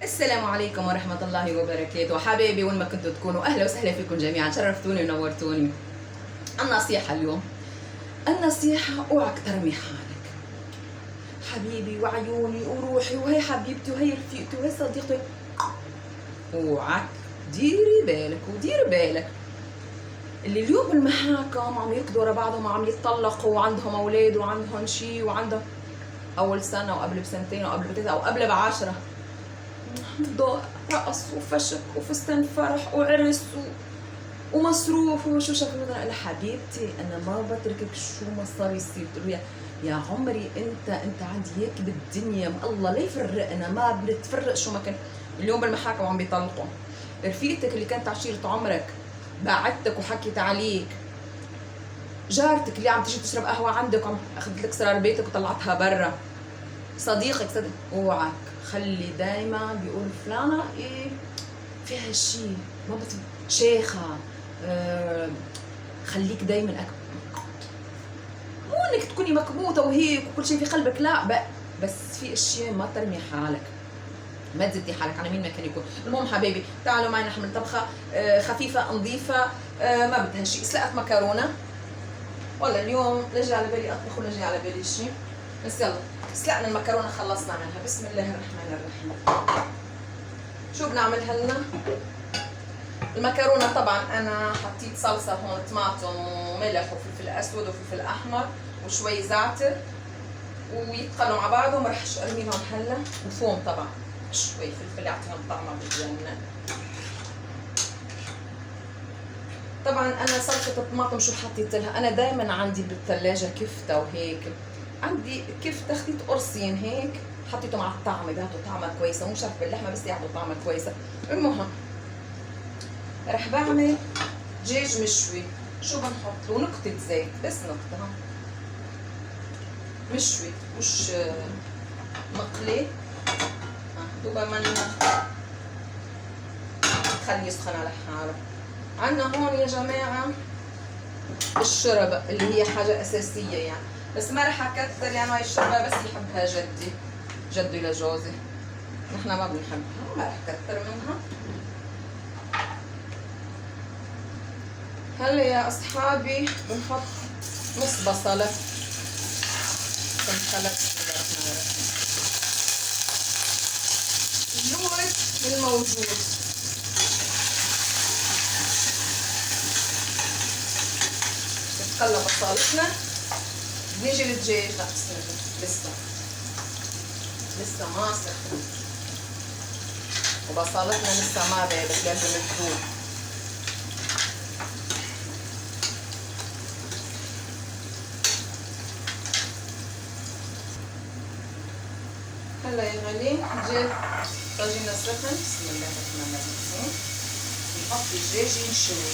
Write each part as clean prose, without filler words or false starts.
السلام عليكم ورحمة الله وبركاته. حبايبي وين ما كنتوا تكونوا، أهلا وسهلا فيكم جميعا، شرفتوني ونورتوني. النصيحة اليوم، النصيحة اوعك ترمي حالك حبيبي وعيوني وروحي وهي حبيبتي وهي رفيقتي وهي صديقتي. اوعك ديري بالك وديري بالك اللي اليوم بالمحاكم عم يركضوا ورا بعضهم وعم يتطلقوا وعندهم اولاد وعندهم شيء وعندهم اول سنة وقبل بسنتين وقبل بثلاثة او قبل ب10 ضوء رقص وفشك وفستان فرح وعرس ومصروف وشو شاف انا حبيبتي انا ما بتركك شو ما صار يصير. تقول يا عمري انت عندي هيك بالدنيا الله لا يفرقنا، ما بنتفرق شو ما كان. اليوم بالمحاكم عم بيطلقوا رفيقتك اللي كانت عشيرة عمرك باعتك وحكيت عليك، جارتك اللي عم تيجي تشرب قهوه عندك وعم اخذت لك سرار بيتك وطلعتها برا، صديقك اوعك خلي دايما بيقول فلانه ايه فيها شيء ما شيخه. خليك دايما مو انك تكوني مكبوته وهيك وكل شيء في قلبك، لا بس في اشياء ما ترمي حالك، ما تزتي حالك على مين ما كان يكون. المهم حبايبي تعالوا معي نحمل طبخه خفيفه نظيفه، ما بدها شيء. سلقت مكرونه، والله اليوم لا جاي على بالي اطبخ ولا جاي على بالي شيء، بس يلا سلقنا المكرونه خلصنا منها. بسم الله الرحمن الرحيم. شو بنعمل هلا؟ المكرونه طبعا انا حطيت صلصه هون، طماطم وملح وفلفل اسود وفلفل احمر وشوي زعتر ويتقلوا مع بعضهم. رح ارميهم هلا، وثوم طبعا شوي فلفل يعطيهم طعمه بالجنه. طبعا انا صلصه الطماطم شو حطيت لها؟ انا دائما عندي بالثلاجه كفته وهيك، عندي كفته اخذت قرصين هيك حطيتهم على الطعمه بيعطوا طعمه كويسه، مو شرط باللحمه بس يعطوا طعمه كويسه. المهم رح بعمل دجاج مشوي. شو بنحط له؟ نقطه زيت، بس نقطه مشوي مش مقلي، دوبا ما تخليه يسخن على حاله. عنا هون يا جماعه الشرب اللي هي حاجه اساسيه يعني، بس ما رح اكثر يعني هاي الشوربه بس يحبها جدي لجوزي، نحن ما بنحبها ما رح كثر منها. هلا يا اصحابي بنحط نص بصله اللون الموجود. تتقلى بصالتنا، بنيجي للدجاج. لا لسه ما سخن وبصالتنا لسه ما بارد، لازم تذوب. هلا يا غالي الدجاج طاجينا سخن. بسم الله الرحمن الرحيم. نحط الدجاج ينشوي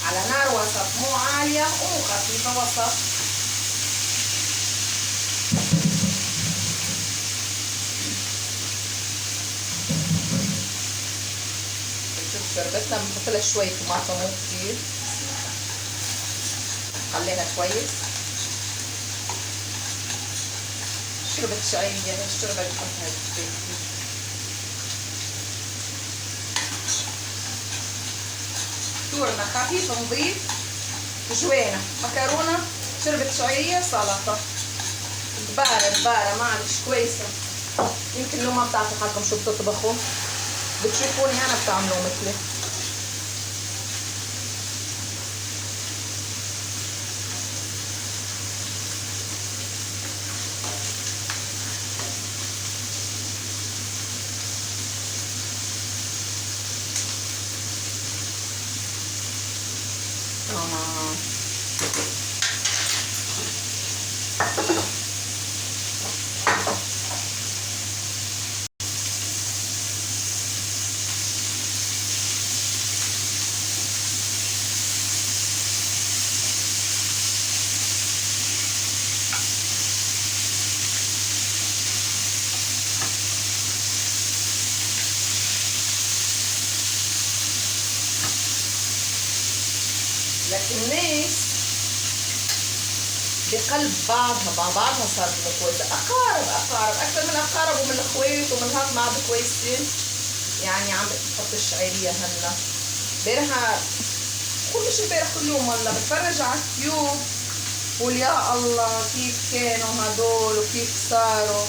على نار وسط، مو عالية ومو خفيفة، وسط. شوف شربتنا، بنحط لها شوي طماطم مو كثير، نخليها كويس. شربت شعرية، هي الشوربة اللي بحطها بالبيت. فطورنا خفيف نظيف جوينة، مكرونة، شربة شعرية، سلطة بارة معلش كويسة. يمكن لو ما بتعرفوا حالكم شو بتطبخوا بتشوفوني انا بتعملوا مثلي. لكن الناس بقلب بعضها مع بعضها صارت كويسة. أقارب أكثر من أقارب ومن الأخوات ومن هاد مع بعض كويسين. يعني عم بتحط الشعيرية هلا امبارح، مش امبارح كل يوم والله بتفرج على اليوتيوب قول يا الله كيف كانوا هدول وكيف صاروا.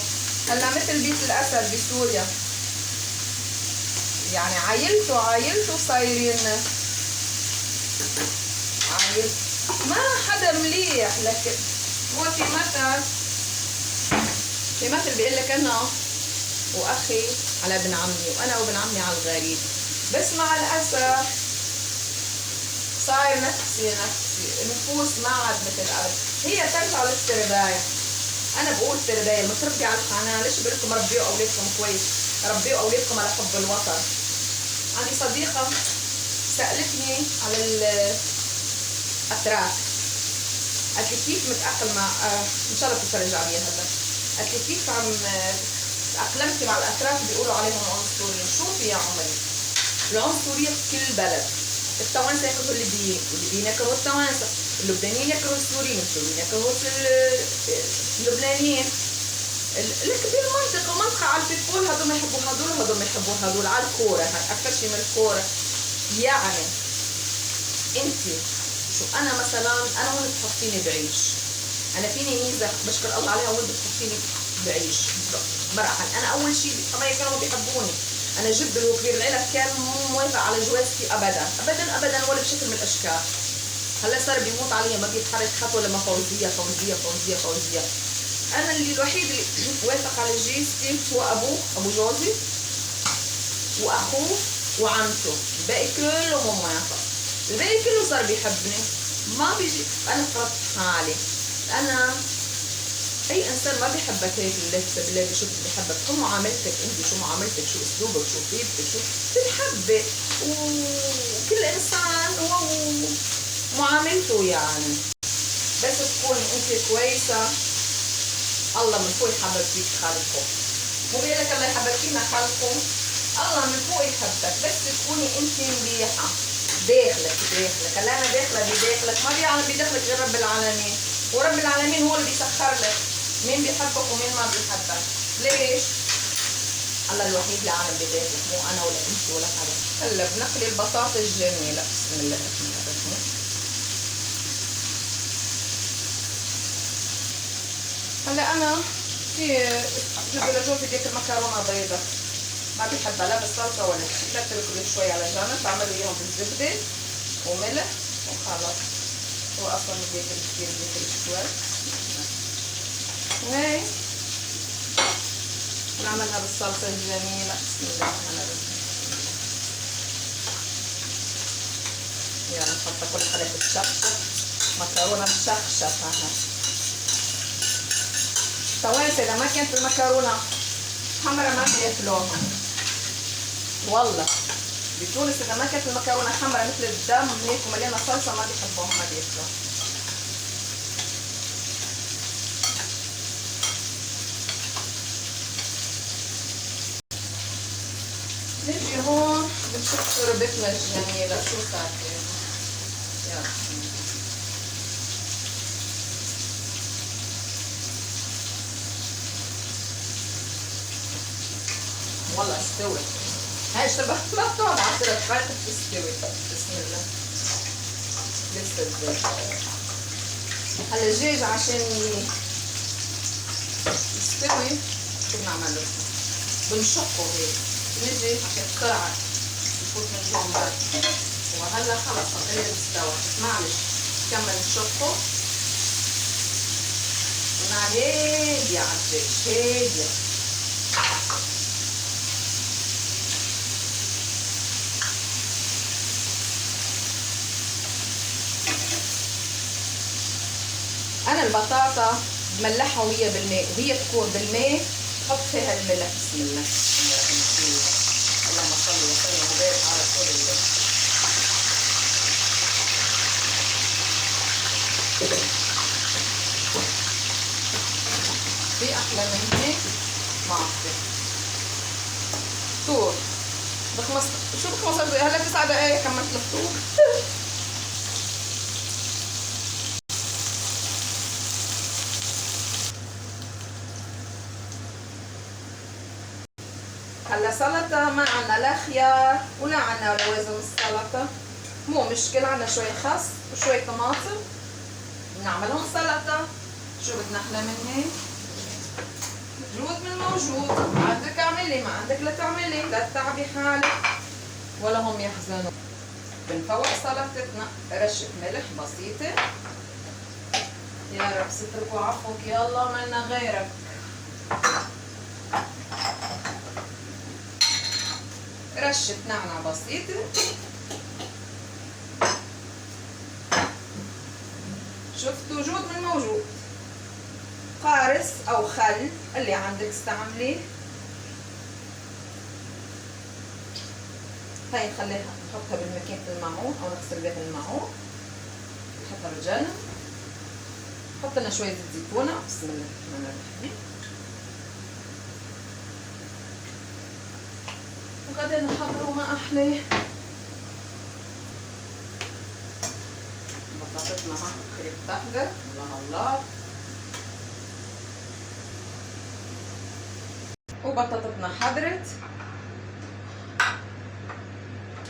هلا مثل بيت الأسد بسوريا، يعني عايلته صايرين عايل ما حدا مليح. لكن هو في مثل بيقول لك انا واخي على ابن عمي وانا وابن عمي على الغريب. بس مع الاسف صاير نفسي النفوس ما عاد مثل قبل. هي ترجع للتربايه. انا بقول تربايه المتربي على الحنان. ليش بقول لكم ربيوا اولادكم كويس؟ ربيوا اولادكم على حب الوطن. عندي صديقه سالتني على الاتراك، قالت لي كيف متاقلم مع ان شاء الله بتتفرج عليها هلا. قالت لي كيف عم تاقلمتي مع الاتراك بيقولوا عليهم عنصريين. شوفي يا عمري، العنصريه في كل بلد. التوانسه يكرهوا الليبيين والليبيين يكرهوا التوانسه، اللبنانيين يكرهوا السوريين والسوريين يكرهوا اللبنانيين. لكن منطقه على الفوتبول هذول ما يحبوا هذول وهذول ما يحبوا هذول. على الكوره اكثر شيء من الكوره. يعني انت شو انا مثلا انا هون بتحطيني بعيش. انا فيني ميزه بشكر الله عليها، وين بتحطيني بعيش مرحل. انا اول شيء حمايه كانوا بيحبوني. انا جد وكبير العيله كان مو موافق على جوازتي ابدا ابدا ابدا ولا بشكل من الاشكال. هلا صار بيموت علي ما بيتحرك خطوه لما فوزيه فوزيه فوزيه فوزيه. انا اللي الوحيد اللي وافق على جوازتي هو ابو جوزي واخوه وعمته. الباقي كله مو موافق. الباقي كله صار بيحبني. ما بيجي انا فرضت حالي. انا اي انسان ما بيحبك هيك بالله شو بيحبك؟ شو معاملتك انت، شو معاملتك، شو اسلوبك، شو طيبتك، شو بتحبك. وكل انسان هو معاملته يعني. بس تكوني انت كويسه الله من فوق يحبب فيك خالقه. مو بيقول لك الله يحبب فينا خالقه، الله من فوق يحبك. بس تكوني انت مليحه داخلك. هلا انا داخله بداخلك ما بيعمل بداخلك غير رب العالمين. ورب العالمين هو اللي بيسخر لك مين بيحبك ومين ما بيحبك. ليش؟ الله الوحيد اللي عالم بداخلك، مو انا ولا انت ولا حدا. هلا بنقلي البطاطا الجميله. بسم الله الرحمن الرحيم. هلا انا في جبت لجوزي بياكل مكرونه بيضاء ما بيحبها لا بالصلصه ولا شيء. بتركه شوي على جنب، بعمل اياهم بالزبده وملح وخلاص. هو اصلا بياكل كثير شوي. وهي نعملها بالصلصه الجميله. بسم الله الرحمن الرحيم. يعني نحط كل حاجه بتشخشخ. مكرونه مشخشخه. التوانسه اذا ما كانت المكرونه حمرا ما بياكلوها والله. بتونس اذا ما كانت المكرونه حمرا مثل الدم هيك ومليانه صلصه ما بيحبوها ما بياكلوها. نجي هون بنشوف شوربتنا الجميله شو صار فيها. يلا والله استوت. هاي الشوربه ما بتقعد 10 دقائق تستوي. بسم الله. لسه الدجاج. هلا الدجاج عشان يستوي شو بنعمله؟ بنشقه هيك. نجي عشان بسرعه يفوت من جوا برد. وهلا خلص تقريبا استوى. معلش كمل نشقه. ونار هادية على الدجاج هادية. انا البطاطا بملحها وهي بالماء، وهي تكون بالماء بحط فيها الملح. بسم الله. اللهم صل وسلم وبارك على رسول الله. في احلى من هيك ما في. فطور شو ب 15 دقيقة. هلا 9 دقايق كملت الفطور. سلطة، ما عنا لا خيار ولا عنا لوازم السلطة، مو مشكلة. عنا شوية خس وشوية طماطم بنعملهم سلطة. شو بدنا احلى من هيك؟ موجود من موجود، عندك اعملي، ما عندك لا تعملي، لا تتعبي حالك ولا هم يحزنوا. بنفوق سلطتنا، رشة ملح بسيطة. يا رب سترك وعفوك، يلا مالنا غيرك. رشة نعناع بسيطة. شفتوا؟ وجود من موجود. قارص او خل اللي عندك استعمليه. هاي نخليها نحطها بالمكان المعون او نغسل بها المعون، نحطها بالجنب. نحط لنا شوية زيت زيتونة. بسم الله الرحمن الرحيم. وغدا نحضروا ما احلاه. بطاطتنا قريب تحضر. الله الله. وبطاطتنا حضرت.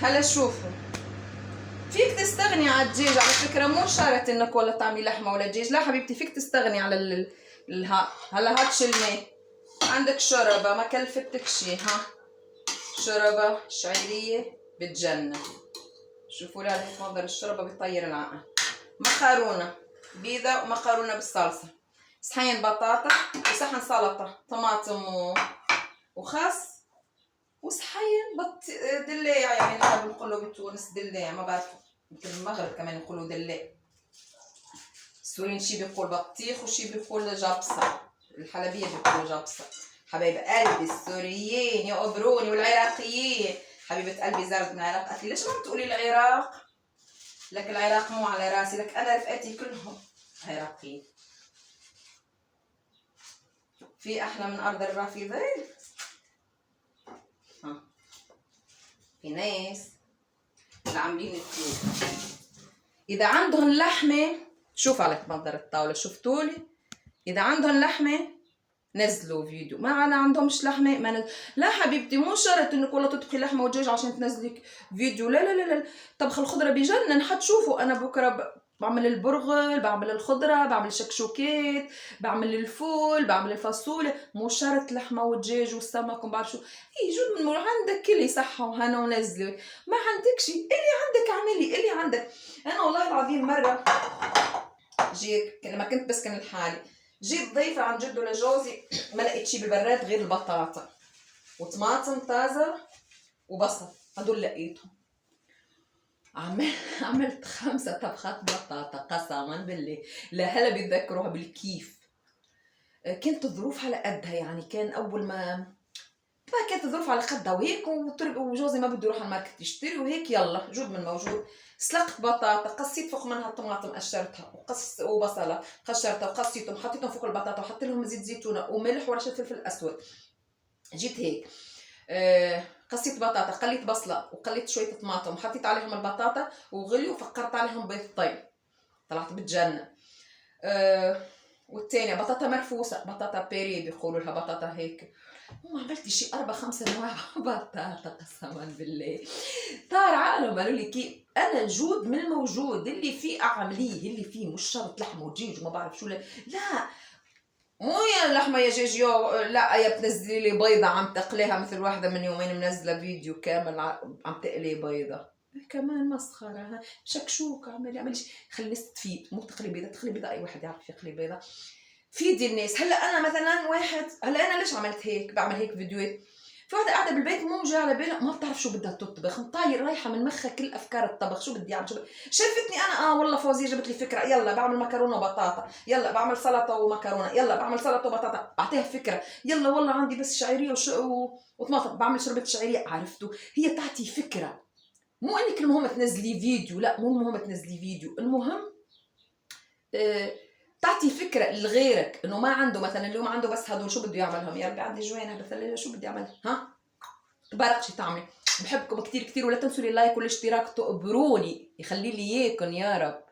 هلا شوفوا، فيك تستغني على الدجاج على فكرة، مو شرط انك والله تعملي لحمة ولا دجاج، لا حبيبتي فيك تستغني على هلا هاتش الماء. عندك شوربة ما كلفتك شي، ها شوربة شعيرية بتجنن. شوفوا لها هيك منظر الشوربة بيطير العقل. مكرونة بيضة ومكرونة بالصلصة، صحين بطاطا وصحن سلطة طماطم وخس، وصحين دلاع، يعني نحن بنقولوا بتونس دلاع، ما بعرف يمكن المغرب كمان يقولوا دلاع. السوريين شي بيقول بطيخ وشي بيقول جبصة، الحلبية بيقولوا جبصة. حبايب قلبي السوريين يقبروني والعراقيين، حبيبة قلبي زارت من العراق قالت لي ليش ما بتقولي العراق؟ لك العراق مو على راسي، لك انا رفقاتي كلهم عراقيين. في احلى من ارض الرافدين؟ ها في ناس اللي عاملين الطيور اذا عندهم لحمه، شوف على منظر الطاوله، شفتولي؟ اذا عندهم لحمه نزلوا فيديو، ما عندهمش لحمه ما نزل. لا حبيبتي مو شرط انك والله تطبخي لحمه ودجاج عشان تنزلي فيديو، لا لا لا لا. طبخ الخضره بجنن، حتشوفوا. انا بكره بعمل البرغل، بعمل الخضره، بعمل شكشوكات، بعمل الفول، بعمل الفاصوليا. مو شرط لحمه ودجاج والسمك وما بعرف شو. اي جود من عندك كلي صحه وهنا ونزلي، ما عندك شيء اللي عندك اعملي اللي عندك. انا والله العظيم مره جيت لما كنت بسكن لحالي، جيت ضيفة عن جد لجوزي، ما لقيت شي بالبراد غير البطاطا وطماطم طازة وبصل، هدول لقيتهم. عملت 5 طبخات بطاطا قسما بالله، لهلا بيتذكروها بالكيف. كانت الظروف على قدها، يعني كان اول ما كانت الظروف على قدها وهيك، وجوزي ما بده يروح على الماركت يشتري وهيك، يلا جود من موجود. سلقت بطاطا، قصيت فوق منها الطماطم قشرتها وبصله قشرتها وقصيتهم، حطيتهم فوق البطاطا وحطيت لهم زيت زيتونه وملح ورشه فلفل اسود. جيت هيك قصيت بطاطا، قليت بصله وقليت شويه طماطم وحطيت عليهم البطاطا وغلي، وفقرت عليهم بيضتين، طلعت بتجنن. والثانيه بطاطا مرفوسه، بطاطا بيري بيقولوا لها، بطاطا هيك. ما عملت شي 4-5 انواع بطاطا قسما بالله. طار عقلهم قالوا لي كيف. انا جود من الموجود، اللي فيه اعمليه، اللي فيه مش شرط لحمه ودجاج وما بعرف شو. لا مو يا لحمه يا دجاج، لا يا بتنزلي لي بيضه عم تقليها، مثل واحده من يومين منزله فيديو كامل عم تقلي بيضه كمان مسخره. ها شكشوك اعملي خلي الناس تفيد، مو تقلي بيضه، تقلي بيضه اي واحد يعرف يقلي بيضه، فيدي الناس. هلا انا مثلا واحد، هلا انا ليش عملت هيك، بعمل هيك فيديوهات؟ في وحده قاعده بالبيت مو جاي على بالها، ما بتعرف شو بدها تطبخ، مطاير رايحه من مخها كل افكار الطبخ، شو بدي اعمل شافتني انا والله فوزيه جابت لي فكره، يلا بعمل مكرونه وبطاطا، يلا بعمل سلطه ومكرونه، يلا بعمل سلطه وبطاطا، بعطيها فكره، يلا والله عندي بس شعيريه وطماطم، بعمل شوربه شعيريه. عرفتوا؟ هي تعطي فكره، مو انك المهم تنزلي فيديو، لا مو المهم تنزلي فيديو، المهم تعطي فكره لغيرك انه ما عنده مثلا اليوم عنده بس هدول، شو بده يعملهم؟ يا ربي عندي جوينه بالثلاجه، شو بدي اعمل؟ ها تبارك شي تعمل. بحبكم كتير كتير، ولا تنسوا لي اللايك والاشتراك، تقبروني يخلي لي اياكم يا رب.